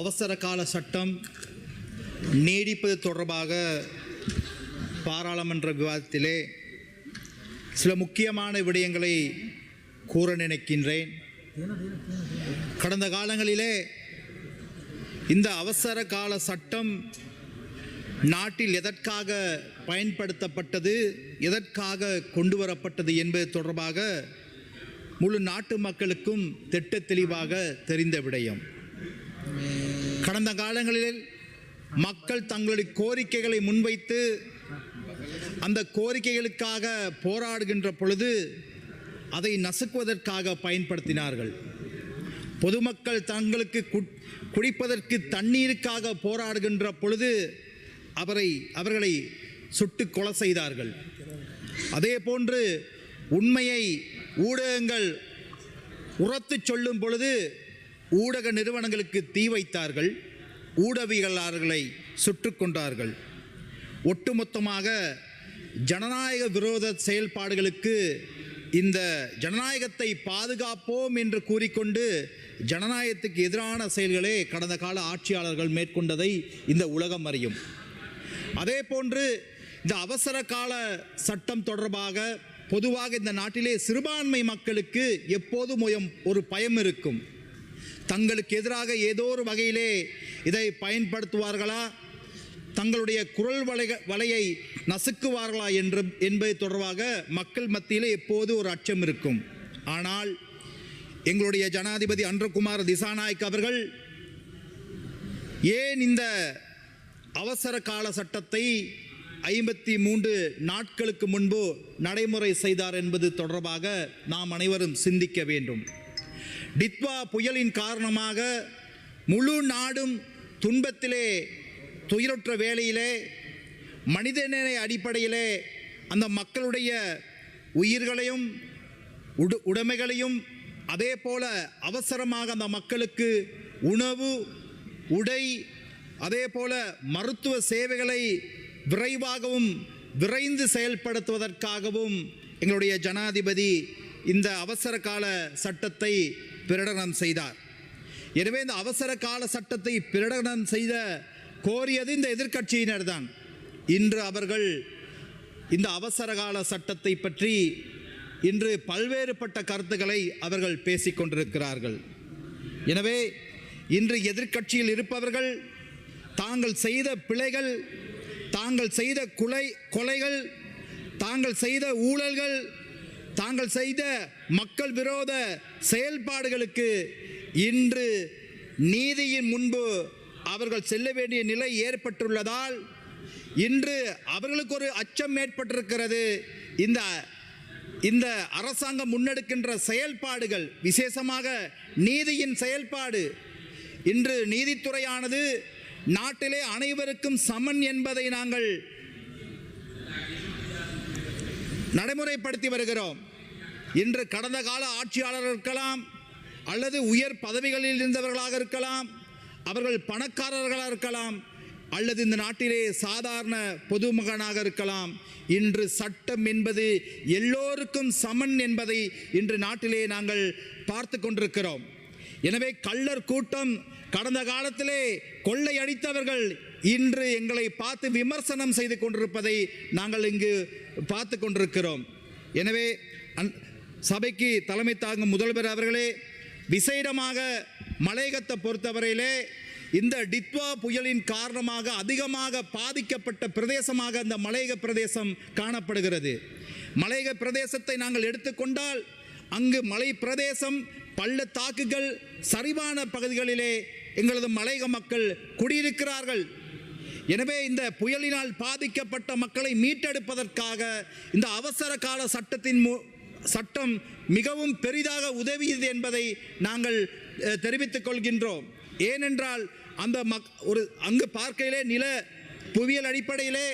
அவசர கால சட்டம் நீடிப்பது தொடர்பாக பாராளுமன்ற விவாதத்திலே சில முக்கியமான விடயங்களை கூற நினைக்கின்றேன். கடந்த காலங்களிலே இந்த அவசர கால சட்டம் நாட்டில் எதற்காக பயன்படுத்தப்பட்டது, எதற்காக கொண்டு வரப்பட்டது என்பது தொடர்பாக முழு நாட்டு மக்களுக்கும் திட்ட தெளிவாக தெரிந்த விடயம். கடந்த காலங்களில் மக்கள் தங்களுடைய கோரிக்கைகளை முன்வைத்து அந்த கோரிக்கைகளுக்காக போராடுகின்ற பொழுது அதை நசுக்குவதற்காக பயன்படுத்தினார்கள். பொதுமக்கள் தங்களுக்கு குடிப்பதற்கு தண்ணீருக்காக போராடுகின்ற பொழுது அவர்களை சுட்டு கொலை செய்தார்கள். அதே போன்று உண்மையை ஊடகங்கள் உரத்து சொல்லும் பொழுது ஊடக நிறுவனங்களுக்கு தீ வைத்தார்கள், ஊடகவியலாளர்களை சுட்டு கொண்டார்கள். ஒட்டுமொத்தமாக ஜனநாயக விரோத செயல்பாடுகளுக்கு இந்த ஜனநாயகத்தை பாதுகாப்போம் என்று கூறிக்கொண்டு ஜனநாயகத்துக்கு எதிரான செயல்களே கடந்த கால ஆட்சியாளர்கள் மேற்கொண்டதை இந்த உலகம் அறியும். அதே போன்று இந்த அவசர கால சட்டம் தொடர்பாக பொதுவாக இந்த நாட்டிலே சிறுபான்மை மக்களுக்கு எப்போதும் ஒரு பயம் இருக்கும். தங்களுக்கு எதிராக ஏதோ ஒரு வகையிலே இதை பயன்படுத்துவார்களா, தங்களுடைய குரல் வலையை நசுக்குவார்களா என்பது தொடர்பாக மக்கள் மத்தியிலே எப்போது ஒரு அச்சம் இருக்கும். ஆனால் எங்களுடைய ஜனாதிபதி அன்றகுமார் திசாநாயக் அவர்கள் ஏன் இந்த அவசர கால சட்டத்தை 53 நாட்களுக்கு முன்பு நடைமுறை செய்தார் என்பது தொடர்பாக நாம் அனைவரும் சிந்திக்க வேண்டும். டித்வா புயலின் காரணமாக முழு நாடும் துன்பத்திலே துயருற்ற வேளையிலே மனிதநேய அடிப்படையிலே அந்த மக்களுடைய உயிர்களையும் உடைமைகளையும் அதே போல அவசரமாக அந்த மக்களுக்கு உணவு, உடை, அதே போல மருத்துவ சேவைகளை விரைவாகவும் விரைந்து செயல்படுத்துவதற்காகவும் எங்களுடைய ஜனாதிபதி இந்த அவசர கால சட்டத்தை பிரகடனம் செய்தார். எனவே இந்த அவசர கால சட்டத்தை பிரகடனம் செய்த கோரியது இந்த எதிர்க்கட்சியினர் தான். இன்று அவர்கள் இந்த அவசர கால சட்டத்தை பற்றி இன்று பல்வேறுபட்ட கருத்துக்களை அவர்கள் பேசிக்கொண்டிருக்கிறார்கள். எனவே இன்று எதிர்க்கட்சியில் இருப்பவர்கள் தாங்கள் செய்த பிழைகள், தாங்கள் செய்த கொலைகள், தாங்கள் செய்த ஊழல்கள், தாங்கள் செய்த மக்கள் விரோத செயல்பாடுகளுக்கு இன்று நீதியின் முன்பு அவர்கள் செல்ல வேண்டிய நிலை ஏற்பட்டுள்ளதால் இன்று அவர்களுக்கு ஒரு அச்சம் ஏற்பட்டிருக்கிறது. இந்த அரசாங்கம் முன்னெடுக்கின்ற செயல்பாடுகள், விசேஷமாக நீதியின் செயல்பாடு, இன்று நீதித்துறையானது நாட்டிலே அனைவருக்கும் சமன் என்பதை நாங்கள் நடைமுறைப்படுத்தி வருகிறோம். இன்று கடந்த கால ஆட்சியாளர்கள் இருக்கலாம், அல்லது உயர் பதவிகளில் இருந்தவர்களாக இருக்கலாம், அவர்கள் பணக்காரர்களாக இருக்கலாம், அல்லது இந்த நாட்டிலே சாதாரண பொதுமகனாக இருக்கலாம். இன்று சட்டம் என்பது எல்லோருக்கும் சமன் என்பதை இன்று நாட்டிலே நாங்கள் பார்த்து கொண்டிருக்கிறோம். எனவே கள்ளர் கூட்டம் கடந்த காலத்திலே கொள்ளையடித்தவர்கள் இன்று எங்களை பார்த்து விமர்சனம் செய்து கொண்டிருப்பதை நாங்கள் இங்கு பார்த்து கொண்டிருக்கிறோம். எனவே சபைக்கு தலைமை தாங்கும் முதல்வர் அவர்களே, விசேடமாக மலையகத்தை பொறுத்தவரையிலே இந்த டித்வா புயலின் காரணமாக அதிகமாக பாதிக்கப்பட்ட பிரதேசமாக இந்த மலையக பிரதேசம் காணப்படுகிறது. மலையக பிரதேசத்தை நாங்கள் எடுத்துக்கொண்டால் அங்கு மலை பிரதேசம், பள்ளத்தாக்குகள், சரிவான பகுதிகளிலே எங்களது மலையக மக்கள் குடியிருக்கிறார்கள். எனவே இந்த புயலினால் பாதிக்கப்பட்ட மக்களை மீட்டெடுப்பதற்காக இந்த அவசர கால சட்டம் மிகவும் பெரிதாக உதவியது என்பதை நாங்கள் தெரிவித்துக் கொள்கின்றோம். ஏனென்றால் அந்த அங்கு பார்க்கையிலே நில புவியியல் அடிப்படையிலே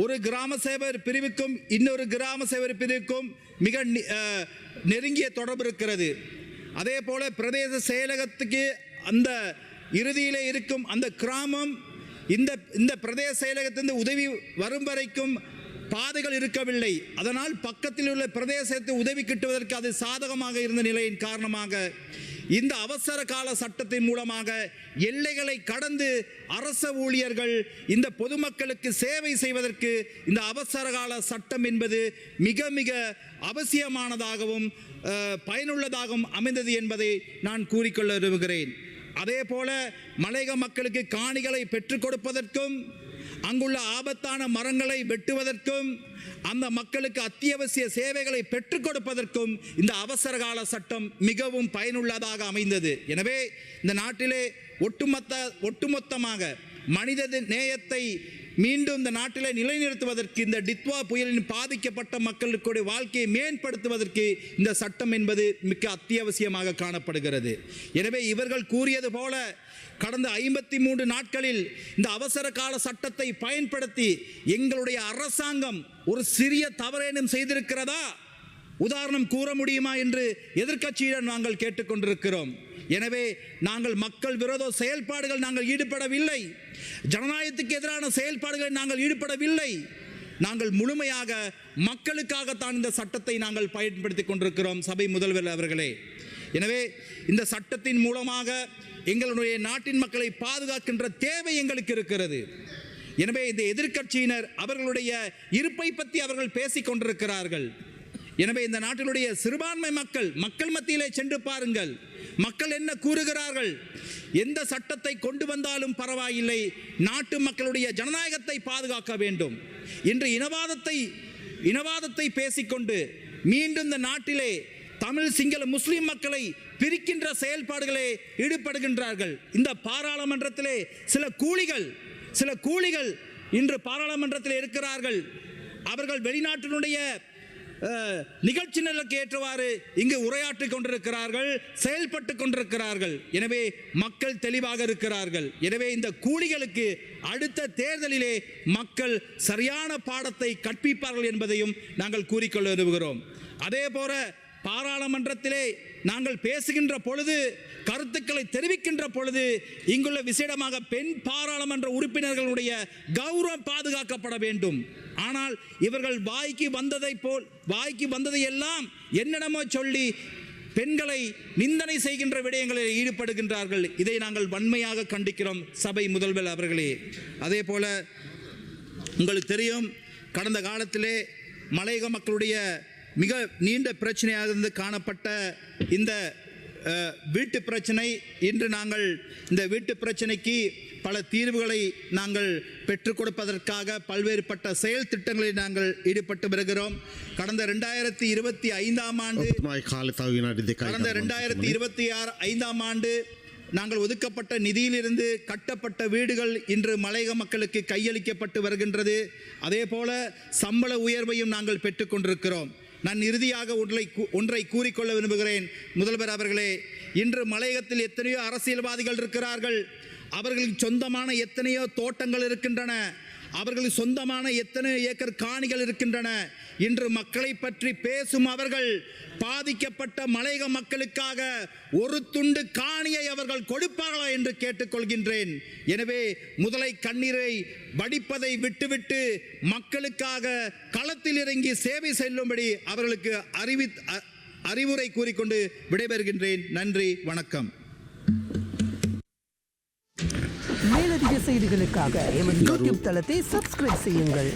ஒரு கிராம சேவர் பிரிவுக்கும் இன்னொரு கிராம சேவர் பிரிவுக்கும் மிக நெருங்கிய தொடர்பு இருக்கிறது. அதே போல பிரதேச செயலகத்துக்கு அந்த இறுதியிலே இருக்கும் அந்த கிராமம் இந்த பிரதேச செயலகத்திலிருந்து உதவி வரும் வரைக்கும் பாதைகள் இருக்கவில்லை. அதனால் பக்கத்தில் உள்ள பிரதேசத்தை உதவி கிட்டுவதற்கு அது சாதகமாக இருந்த நிலையின் காரணமாக இந்த அவசர கால சட்டத்தின் மூலமாக எல்லைகளை கடந்து அரச ஊழியர்கள் இந்த பொதுமக்களுக்கு சேவை செய்வதற்கு இந்த அவசர கால சட்டம் என்பது மிக மிக அவசியமானதாகவும் பயனுள்ளதாகவும் அமைந்தது என்பதை நான் கூறிக்கொள்ள விரும்புகிறேன். அதே போல மலையக மக்களுக்கு காணிகளை பெற்றுக் கொடுப்பதற்கும் அங்குள்ள ஆபத்தான மரங்களை வெட்டுவதற்கும் அந்த மக்களுக்கு அத்தியாவசிய சேவைகளை பெற்றுக் கொடுப்பதற்கும் இந்த அவசர கால சட்டம் மிகவும் பயனுள்ளதாக அமைந்தது. எனவே இந்த நாட்டிலே ஒட்டுமொத்தமாக மனித நேயத்தை மீண்டும் இந்த நாட்டிலே நிலைநிறுத்துவதற்கு இந்த டித்வா புயலின் பாதிக்கப்பட்ட மக்களுடைய வாழ்க்கையை மேம்படுத்துவதற்கு இந்த சட்டம் என்பது மிக அத்தியாவசியமாக காணப்படுகிறது. எனவே இவர்கள் கூறியது போல கடந்த 53 நாட்களில் இந்த அவசர கால சட்டத்தை பயன்படுத்தி எங்களுடைய அரசாங்கம் ஒரு சிறிய தவறேனும் செய்திருக்கிறதா, உதாரணம் கூற முடியுமா என்று எதிர்க்கட்சியிடம் நாங்கள் கேட்டுக்கொண்டிருக்கிறோம். எனவே நாங்கள் மக்கள் விரோத செயல்பாடுகள் நாங்கள் ஈடுபடவில்லை, ஜனநாயகத்துக்கு எதிரான செயல்பாடுகளில் நாங்கள் ஈடுபடவில்லை. நாங்கள் முழுமையாக மக்களுக்காகத்தான் இந்த சட்டத்தை நாங்கள் பயன்படுத்தி கொண்டிருக்கிறோம் சபை முதல்வர் அவர்களே. எனவே இந்த சட்டத்தின் மூலமாக எங்களுடைய நாட்டின் மக்களை பாதுகாக்கின்ற தேவை எங்களுக்கு இருக்கிறது. எனவே இந்த எதிர்க்கட்சியினர் அவர்களுடைய இருப்பை பற்றி அவர்கள் பேசிக் கொண்டிருக்கிறார்கள். எனவே இந்த நாட்டினுடைய சிறுபான்மை மக்கள் மத்தியிலே சென்று பாருங்கள், மக்கள் என்ன கூறுகிறார்கள். எந்த சட்டத்தை கொண்டு வந்தாலும் பரவாயில்லை, நாட்டு மக்களுடைய ஜனநாயகத்தை பாதுகாக்க வேண்டும் என்று இனவாதத்தை பேசிக்கொண்டு மீண்டும் இந்த நாட்டிலே தமிழ் சிங்கள முஸ்லிம் மக்களை பிரிக்கின்ற செயல்பாடுகளே ஈடுபடுகின்றார்கள். இந்த பாராளுமன்றத்திலே சில கூலிகள் இன்று பாராளுமன்றத்தில் இருக்கிறார்கள். அவர்கள் வெளிநாட்டினுடைய நிகழ்ச்சி நிலைக்கு ஏற்றவாறு இங்கு உரையாற்றிக் கொண்டிருக்கிறார்கள், செயல்பட்டு கொண்டிருக்கிறார்கள். எனவே மக்கள் தெளிவாக இருக்கிறார்கள். எனவே இந்த கூலிகளுக்கு அடுத்த தேர்தலிலே மக்கள் சரியான பாடத்தை கற்பிப்பார்கள் என்பதையும் நாங்கள் கூறிக்கொள்ள விரும்புகிறோம். அதே போல பாராளுமன்றத்திலே நாங்கள் பேசுகின்ற பொழுது, கருத்துக்களை தெரிவிக்கின்ற பொழுது இங்குள்ள விசேடமாக பெண் பாராளுமன்ற உறுப்பினர்களுடைய கௌரவம் பாதுகாக்கப்பட வேண்டும். ஆனால் இவர்கள் வாய்க்கு வந்ததை எல்லாம் என்னென்னமோ சொல்லி பெண்களை நிந்தனை செய்கின்ற விடயங்களில் ஈடுபடுகின்றார்கள். இதை நாங்கள் வன்மையாக கண்டிக்கிறோம் சபை முதல்வர் அவர்களே. அதே போல உங்களுக்கு தெரியும், கடந்த காலத்திலே மலையக மக்களுடைய மிக நீண்ட பிரச்சனையாக இருந்து காணப்பட்ட இந்த வீட்டு பிரச்சனை, இன்று நாங்கள் இந்த வீட்டு பிரச்சனைக்கு பல தீர்வுகளை நாங்கள் பெற்றுக் கொடுப்பதற்காக பல்வேறுபட்ட செயல் திட்டங்களில் நாங்கள் ஈடுபட்டு வருகிறோம். கடந்த 2025ஆம் ஆண்டு நாங்கள் ஒதுக்கப்பட்ட நிதியிலிருந்து கட்டப்பட்ட வீடுகள் இன்று மலையக மக்களுக்கு கையளிக்கப்பட்டு வருகின்றது. அதே போல சம்பள உயர்வையும் நாங்கள் பெற்றுக்கொண்டிருக்கிறோம். நான் இறுதியாக ஒன்றை கூறிக்கொள்ள விரும்புகிறேன் முதல்வர் அவர்களே. இன்று மலையகத்தில் எத்தனையோ அரசியல்வாதிகள் இருக்கிறார்கள், அவர்களுக்கு சொந்தமான எத்தனையோ தோட்டங்கள் இருக்கின்றன, அவர்களுக்கு சொந்தமான எத்தனையோ ஏக்கர் காணிகள் இருக்கின்றன. இன்று மக்களை பற்றி பேசும் அவர்கள் பாதிக்கப்பட்ட மலையக மக்களுக்காக ஒரு துண்டு காணியை அவர்கள் கொடுப்பார்களா என்று கேட்டுக்கொள்கின்றேன். எனவே முதலை கண்ணீரை வடிப்பதை விட்டுவிட்டு மக்களுக்காக களத்தில் இறங்கி சேவை செல்லும்படி அவர்களுக்கு அறிவுரை கூறிக்கொண்டு விடைபெறுகின்றேன். நன்றி, வணக்கம். மேலதிக செய்திகளுக்காக எமது யூடியூப் தளத்தை சப்ஸ்கிரைப் செய்யுங்கள்.